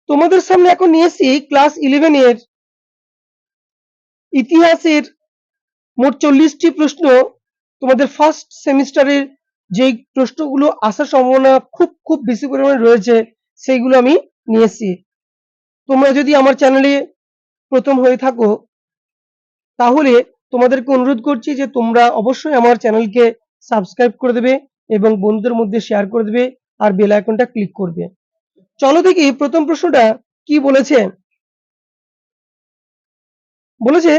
তোমাদের সামনে এখন নিয়ে এসেছি ক্লাস 11 এর ইতিহাসের মোট 40টি প্রশ্ন। তোমাদের ফার্স্ট সেমিস্টারের যেই প্রশ্নগুলো আসার সম্ভাবনা খুব খুব বেশি পরিমাণে রয়েছে সেইগুলো আমি নিয়ে এসেছি। তোমরা যদি আমার চ্যানেলে প্রথম হয়ে থাকো তাহলে তোমাদেরকে অনুরোধ করছি যে তোমরা অবশ্যই আমার চ্যানেলকে সাবস্ক্রাইব করে দেবে এবং বন্ধুদের মধ্যে শেয়ার করে দেবে আর বেল আইকনটা ক্লিক করবে। চলো দেখি প্রথম প্রশ্নটা কি বলেছে। বলেছে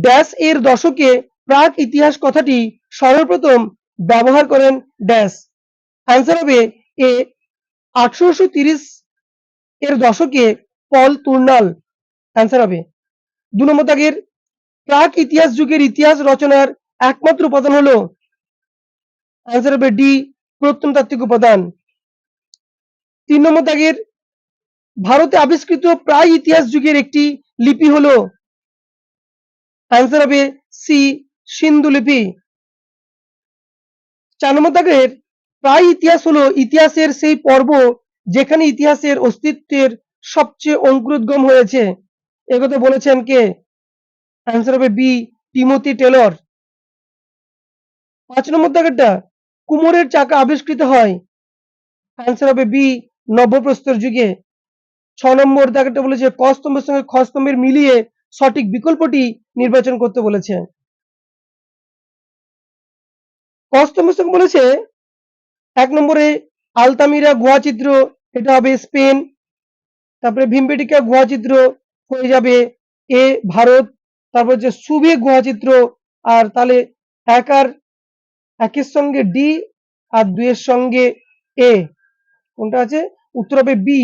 ড্যাশ এর দশকে প্রাক ইতিহাস কথাটি সর্বপ্রথম ব্যবহার করেন ড্যাশ। অ্যান্সার হবে এ 1830 এর দশকে পল তুর্নাল। অ্যান্সার হবে 2 নম্বর দাগের প্রাক ইতিহাস যুগের ইতিহাস রচনার একমাত্র উপাদান হলো। অ্যান্সার হবে ডি প্রত্নতাত্ত্বিক উপাদান। 3 নম্বর দাগের ভারতে আবিষ্কৃত প্রায় ইতিহাস যুগের একটি লিপি হলো। অ্যান্সার হবে সি সিন্ধু লিপি। 4 নম্বর দাগের প্রায় ইতিহাস হলো ইতিহাসের সেই পর্ব যেখানে ইতিহাসের অস্তিত্বের সবচেয়ে অঙ্কুরোদ্গম হয়েছে। একথা বলেছেন কে? অ্যান্সার হবে বি টিমোথি টেলর। 5 নম্বর দাগেরটা কুমোরের চাকা আবিষ্কৃত হয়। অ্যান্সার হবে বি নব্যপ্রস্তর যুগে। 6 নম্বর দাগেরটা বলেছে ক স্তম্ভের সঙ্গে খ স্তম্ভের মিলিয়ে সঠিক বিকল্পটি নির্বাচন করতে বলেছে। ক স্তম্ভের সঙ্গে বলেছে 1 নম্বরে আলতামিরা গুহা চিত্র, এটা হবে স্পেন। তারপরে ভীমবেটিকা গুহা চিত্র হয়ে যাবে এ ভারত। তারপর যে সুবে গুহা চিত্র, আর তাহলে একের সঙ্গে ডি আর 2 এর সঙ্গে এ, কোনটা আছে? উত্তর হবে বি।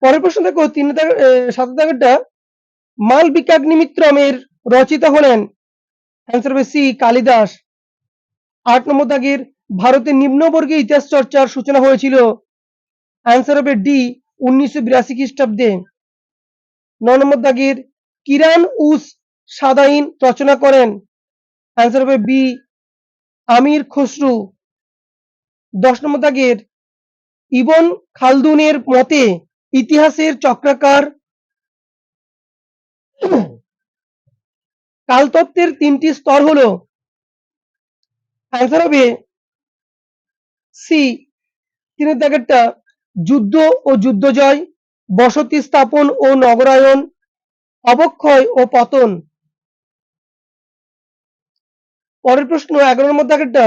পরের প্রশ্ন দেখো 7 দাগেরটা মালবিকাগ্নিমিত্রমের রচিতা হলেন। অ্যান্সার হবে সি কালিদাস। 8 নম্বর দাগের ভারতের নিম্নবর্গে ইতিহাস চর্চার সূচনা হয়েছিল। অ্যান্সার হবে ডি 1982 খ্রিস্টাব্দে। 9 নম্বর দাগের কিরান উস সাদাইন রচনা করেন। অ্যান্সার হবে বি আমির খসরু। 10 নম্বর দাগের ইবন খালদুনের মতে ইতিহাসের চক্রাকার কালতত্ত্বের 3টি স্তর হলো। অ্যান্সার হবে সি 3 দাগেরটা যুদ্ধ ও যুদ্ধজয়, বসতি স্থাপন ও নগরায়ন, অবক্ষয় ও পতন। পরের প্রশ্ন 11 নম্বর দাগেরটা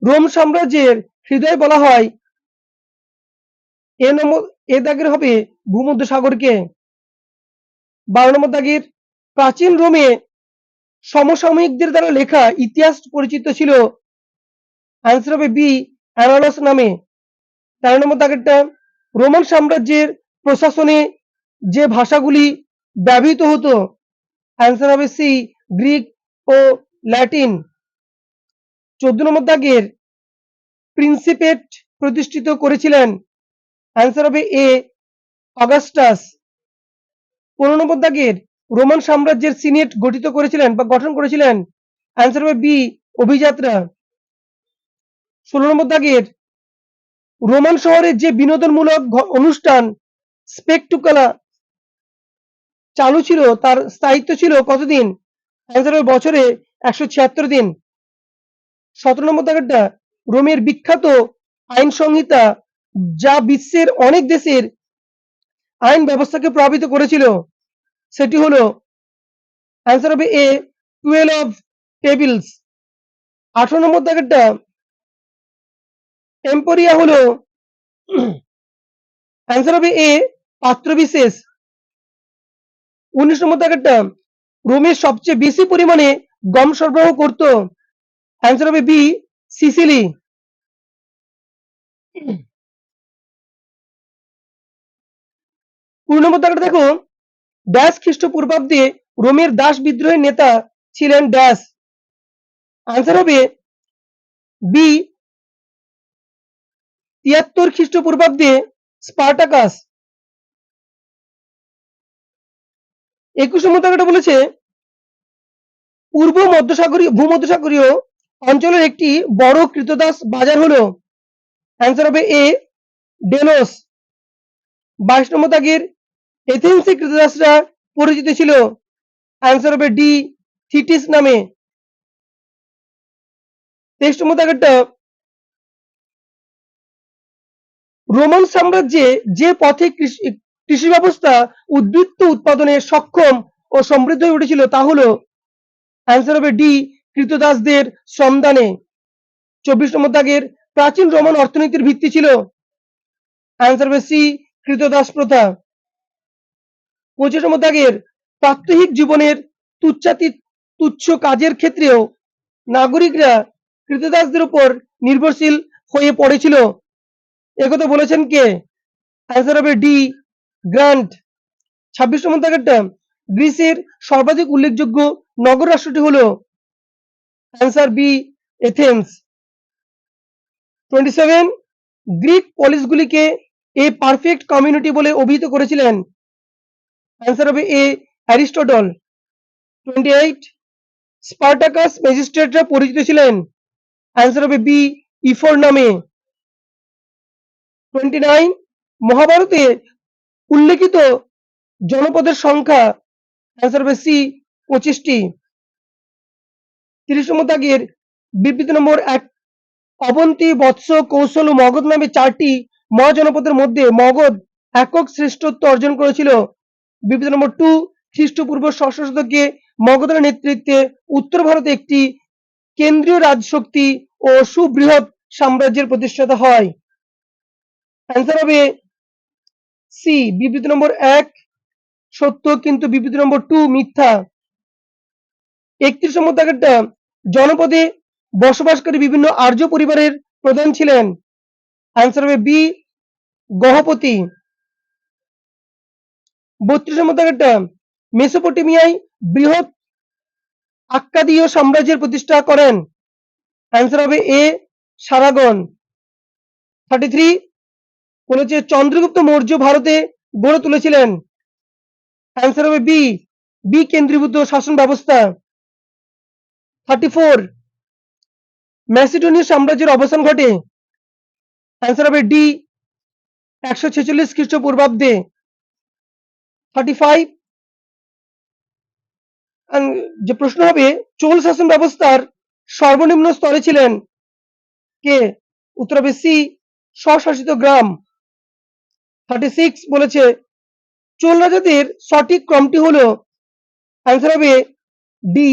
রোম সাম্রাজ্যের হৃদয় বলা হয়। এ দাগের হবে ভূমধ্যসাগরকে। 12 নম্বর দাগের প্রাচীন রোমে সমসাময়িকদের দ্বারা লেখা ইতিহাস পরিচিত ছিল। অ্যান্সার হবে বি অ্যানালস নামে। 13 নম্বর দাগেরটা রোমান সাম্রাজ্যের প্রশাসনে যে ভাষাগুলি ব্যবহৃত হতো। অ্যান্সার হবে সি গ্রিক ও ল্যাটিন। 14 নম্বর দাগের প্রিন্সিপেট প্রতিষ্ঠিত করেছিলেন। অ্যান্সার হবে এ অগাস্টাস। 15 নম্বর দাগের রোমান সাম্রাজ্যের সিনেট গঠিত করেছিলেন বা গঠন করেছিলেন। অ্যান্সার হবে বি অভিযাত্রা। 16 নম্বর দাগের রোমান শহরের যে বিনোদনমূলক অনুষ্ঠান স্পেকটুকালা চালু ছিল তার স্থায়িত্ব ছিল কতদিন? অ্যান্সার হবে বছরে 176 দিন। 17 নম্বর দাগেরটা রোমের বিখ্যাত আইন সংহিতা যা বিশ্বের অনেক দেশের আইন ব্যবস্থাকে প্রভাবিত করেছিল সেটি হলো। অ্যান্সার হবে এ 12 টেবিলস। 18 নম্বর দাগেরটা এম্পোরিয়া হলো। অ্যান্সার হবে এ পাত্র বিশেষ। 19 নম্বর দাগেরটা রোমের সবচেয়ে বেশি পরিমাণে গম সরবরাহ করত। অ্যান্সার হবে বি সিসিলি। 20 নম্বর দাগেরটা দেখো ড্যাশ খ্রিস্টপূর্বাব্দে রোমের দাস বিদ্রোহের নেতা ছিলেন ড্যাশ। আনসার হবে বি 73 খ্রিস্টপূর্বাব্দে স্পার্টাকাস। 21 নম্বর দাগেরটা বলেছে পূর্ব ভূমধ্যসাগরীয় অঞ্চলের একটি বড় কৃতদাস বাজার হলো। অ্যান্সার হবে এ ডেলোস। 22 নম্বর দাগের এথেন্সে কৃতদাসরা পরিচিত ছিল। অ্যান্সার হবে ডি থিটিস নামে। 23 নম্বর দাগেরটা রোমান সাম্রাজ্যে যে পথে কৃষি ব্যবস্থা উদ্বৃত্ত উৎপাদনে সক্ষম ও সমৃদ্ধ হয়ে উঠেছিল তা হলো। অ্যান্সার হবে ডি কৃতদাসদের শ্রমদানে। 24 নম্বর দাগের প্রাচীন রোমান অর্থনীতির ভিত্তি ছিল। অ্যান্সার হবে সি কৃতদাস প্রথা। 25 নম্বর দাগের প্রাত্যহিক জীবনের তুচ্ছ কাজের ক্ষেত্রেও নাগরিকরা কৃতদাসদের উপর নির্ভরশীল হয়ে পড়েছিল। একথা বলেছেন কে? অ্যান্সার হবে ডি গ্রান্ট। 26 নম্বর দাগেরটা গ্রিসের সর্বাধিক উল্লেখযোগ্য নগর রাষ্ট্রটি হলো। Answer B Athens. 27 গ্রিক পলিসগুলিকে এ পারফেক্ট কমিউনিটি বলে অভিহিত করেছিলেন। অ্যান্সার হবে এ অ্যারিস্টটল। 28 স্পার্টাকাস ম্যাজিস্ট্রেটরা পরিচিত ছিলেন। অ্যান্সার হবে বি ইফোর নামে। 29 মহাভারতে উল্লেখিত জনপদের সংখ্যা। অ্যান্সার হবে সি 25টি। 30 নম্বর দাগের বিবৃতি নম্বর 1 অবন্তী বৎস কৌশল ও মগধ নামে 4টি মহাজনপদের মধ্যে মগধ একক শ্রেষ্ঠত্ব অর্জন করেছিল। বিবৃতি নম্বর 2 খ্রিস্টপূর্ব ষষ্ঠ শতকে মগধের নেতৃত্বে উত্তর ভারতে একটি কেন্দ্রীয় রাজশক্তি ও সুবৃহৎ সাম্রাজ্যের প্রতিষ্ঠাতা হয়। অ্যান্সার হবে সি বিবৃতি নম্বর 1 সত্য কিন্তু বিবৃতি নম্বর 2 মিথ্যা। 31 নম্বর দাগেরটা জনপদে বসবাসকারী বিভিন্ন আর্য পরিবারের প্রধান ছিলেন। অ্যান্সার হবে বি গহপতি। 32 নম্বর দাগেরটা মেসোপটেমিয়ায় বৃহৎ আক্কাদীয় সাম্রাজ্যের প্রতিষ্ঠা করেন। অ্যান্সার হবে এ সারাগন। 33 বলেছে চন্দ্রগুপ্ত মৌর্য ভারতে গড়ে তুলেছিলেন। অ্যান্সার হবে বি বি কেন্দ্রীভূত শাসন ব্যবস্থা। 34 ম্যাসিডোনীয় সাম্রাজ্যের অবসান ঘটে। অ্যান্সার হবে ডি 146 খ্রিস্টপূর্বাব্দে। 35 যে প্রশ্ন হবে চোল শাসন ব্যবস্থার সর্বনিম্ন স্তরে ছিলেন কে? উত্তর হবে সি স্বশাসিত গ্রাম। 36 বলেছে চোল রাজাদের সঠিক ক্রমটি হলো। অ্যান্সার হবে ডি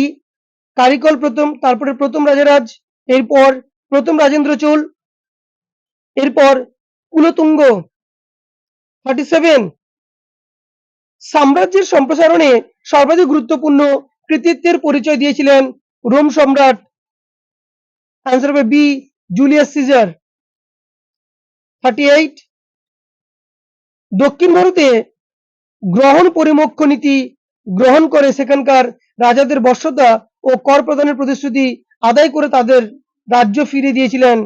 কারিকল প্রথম, তারপরে প্রথম রাজারাজ, এরপর প্রথম রাজেন্দ্র চোল, এরপর কুলোতুঙ্গ। 37 সাম্রাজ্যের সম্প্রসারণে সর্বাধিক গুরুত্বপূর্ণ কৃতিত্বের পরিচয় দিয়েছিলেন রোম সম্রাট। অ্যান্সার হবে বি জুলিয়াস সিজার। 38 দক্ষিণ ভারতে গ্রহণ পরিমোক্ষ নীতি গ্রহণ করে সেখানকার রাজাদের বশ্যতা ও কর প্রদানের প্রতিশ্রুতি আদায় করে তাদের রাজ্য ফিরিয়ে দিয়েছিলেন।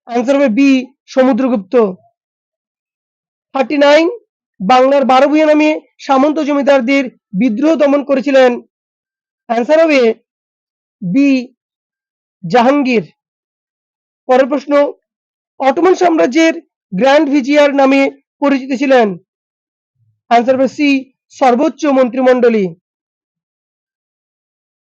অ্যান্সার হবে বি সমুদ্রগুপ্ত। 39 বাংলার 12 ভূঁইয়া নামে সামন্ত জমিদারদের বিদ্রোহ দমন করেছিলেন। অ্যান্সার হবে বি জাহাঙ্গীর। পরের প্রশ্ন অটোমান সাম্রাজ্যের গ্র্যান্ড ভিজিয়ার নামে পরিচিত ছিলেন। অ্যান্সার হবে সি সর্বোচ্চ মন্ত্রিমণ্ডলী।